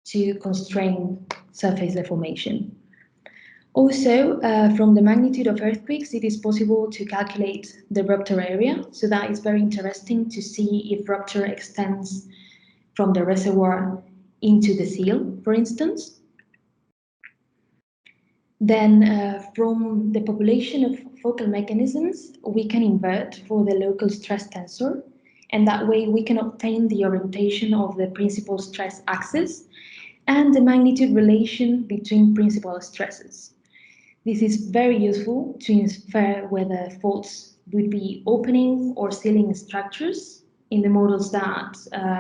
to constrain surface deformation. Also, from the magnitude of earthquakes, it is possible to calculate the rupture area. So that is very interesting to see if rupture extends from the reservoir into the seal, for instance. Then from the population of focal mechanisms, we can invert for the local stress tensor, and that way we can obtain the orientation of the principal stress axis and the magnitude relation between principal stresses. This is very useful to infer whether faults would be opening or sealing structures in the models that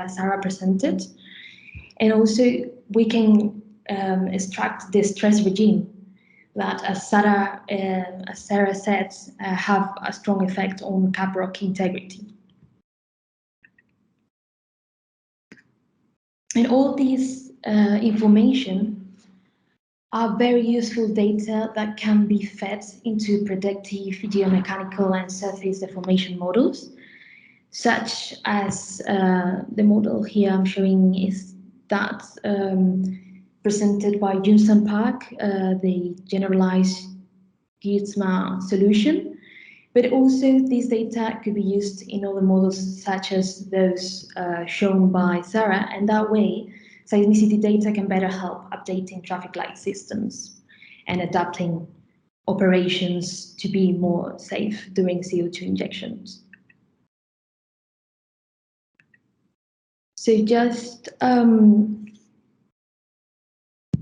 Sarah presented. And also we can extract the stress regime that, as Sarah said, have a strong effect on cap rock integrity. And all these information are very useful data that can be fed into predictive geomechanical and surface deformation models, such as the model here I'm showing is that presented by Johnson Park, the generalized Gietzma solution. But also these data could be used in other models such as those shown by Sarah, and that way seismicity data can better help updating traffic light systems and adapting operations to be more safe during CO2 injections. So just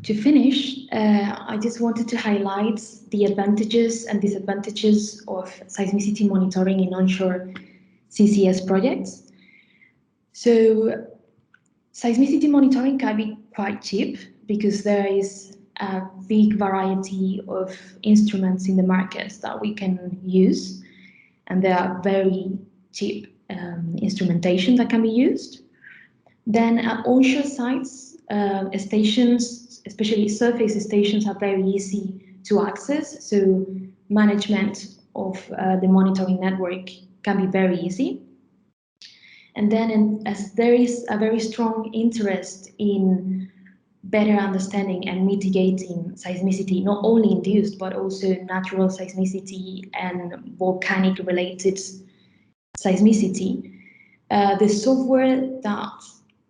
to finish, I just wanted to highlight the advantages and disadvantages of seismicity monitoring in onshore CCS projects. So seismicity monitoring can be quite cheap because there is a big variety of instruments in the market that we can use, and there are very cheap instrumentation that can be used. Then at onshore sites, stations, especially surface stations, are very easy to access, so management of the monitoring network can be very easy. And then as there is a very strong interest in better understanding and mitigating seismicity, not only induced, but also natural seismicity and volcanic related seismicity, the software that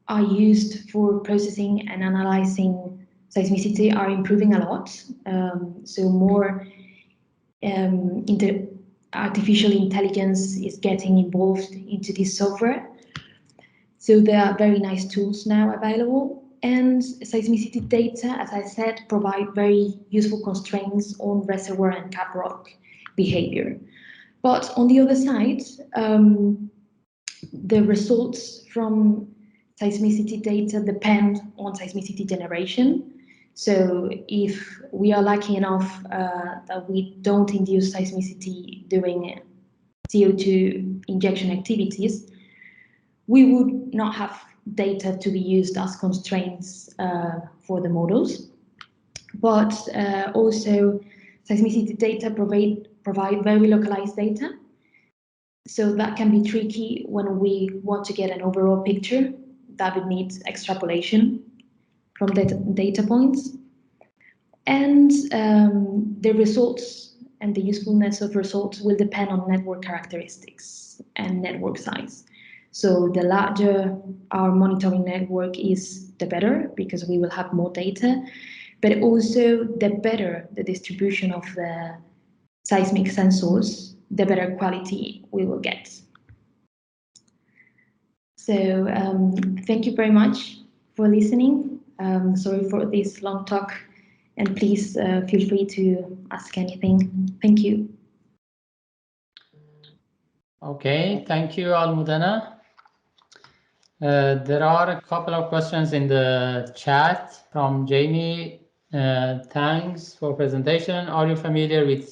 are used for processing and analyzing seismicity are improving a lot. So more artificial intelligence is getting involved into this software. So there are very nice tools now available, and seismicity data, as I said, provide very useful constraints on reservoir and cap rock behavior. But on the other side, the results from seismicity data depend on seismicity generation. So if we are lucky enough that we don't induce seismicity during CO2 injection activities, we would not have data to be used as constraints for the models. But also seismicity data provide very localized data. So that can be tricky when we want to get an overall picture that would need extrapolation from data points. And the results and the usefulness of results will depend on network characteristics and network size. So the larger our monitoring network is, the better, because we will have more data, but also the better the distribution of the seismic sensors, the better quality we will get. So thank you very much for listening. Sorry for this long talk, and please feel free to ask anything. Thank you. Okay, thank you, Almudena. There are a couple of questions in the chat from Jamie. Thanks for presentation. Are you familiar with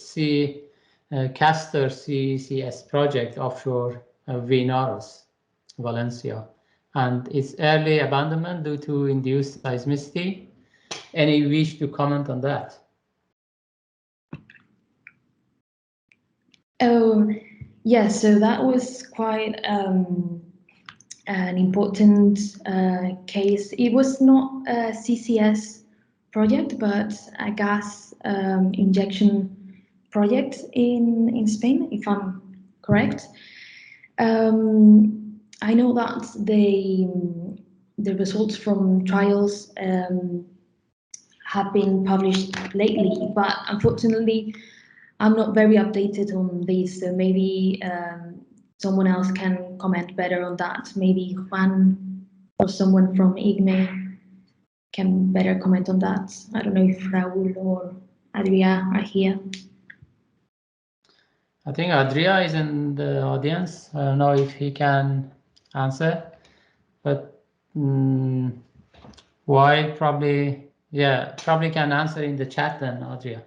Castor CCS project offshore Vinaros, Valencia, and its early abandonment due to induced seismicity? Any wish to comment on that? Oh, yes, so that was quite an important case. It was not a CCS project, but a gas injection project in Spain, if I'm correct. I know that the results from trials have been published lately, but unfortunately, I'm not very updated on this, so maybe someone else can comment better on that. Maybe Juan or someone from IGME can better comment on that. I don't know if Raúl or Adria are here. I think Adria is in the audience. I don't know if he can answer, but why probably, yeah, probably can answer in the chat then, Adria.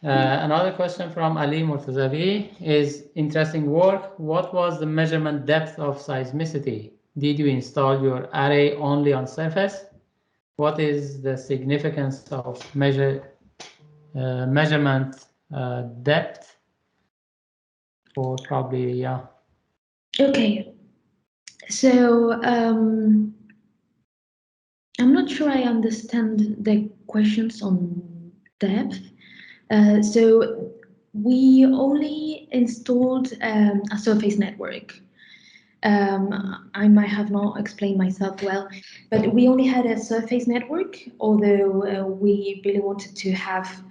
Another question from Ali Murtazavi is interesting work. What was the measurement depth of seismicity? Did you install your array only on surface? What is the significance of measurement depth? Or probably, yeah. Okay, so I'm not sure I understand the questions on depth. So we only installed a surface network. I might have not explained myself well, but we only had a surface network, although we really wanted to have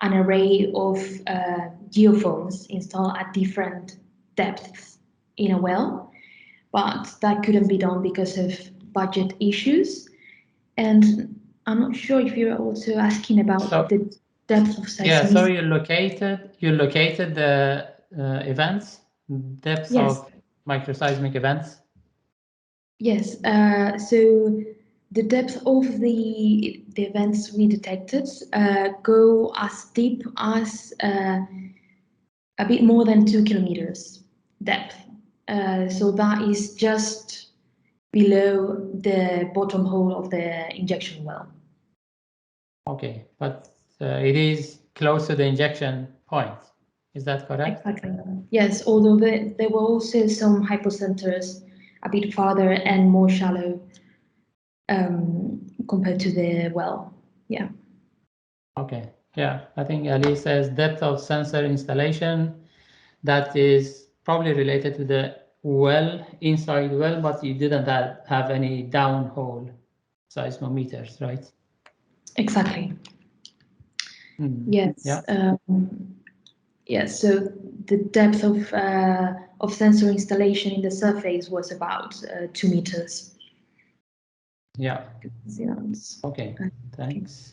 an array of geophones installed at different depths in a well, but that couldn't be done because of budget issues. And I'm not sure if you're also asking about the depth of seismicity. Yeah, so you located the events, depths of microseismic events? Yes, so the depth of the events we detected go as deep as a bit more than 2 kilometers depth. So that is just below the bottom hole of the injection well. Okay, but it is close to the injection point. Is that correct? Exactly. Yes, although there were also some hypocenters a bit farther and more shallow compared to the well. Yeah. Okay. Yeah, I think Ali says depth of sensor installation. That is probably related to the well, inside well, but you didn't have any downhole seismometers, right? Exactly. Yes. Yeah. Yes. So the depth of sensor installation in the surface was about 2 meters. Yeah. Okay. Thanks.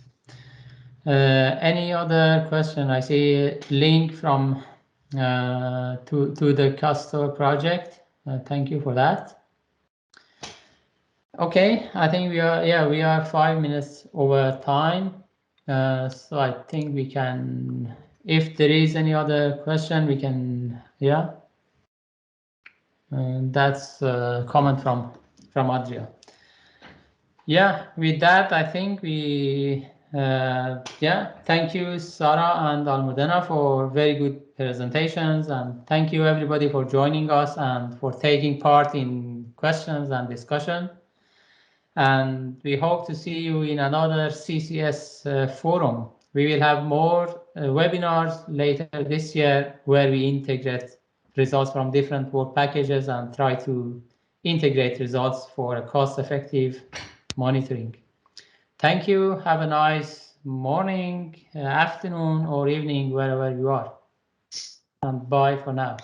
Okay. Any other question? I see a link from to the Castor project. Thank you for that. Okay, I think we are 5 minutes over time. So I think we can, if there is any other question, we can, yeah. That's a comment from Adria. Yeah, with that, I think we, yeah, thank you, Sarah and Almudena, for very good presentations. And thank you, everybody, for joining us and for taking part in questions and discussion. And we hope to see you in another CCS forum. We will have more webinars later this year where we integrate results from different work packages and try to integrate results for a cost-effective monitoring. Thank you. Have a nice morning, afternoon, or evening, wherever you are. And bye for now.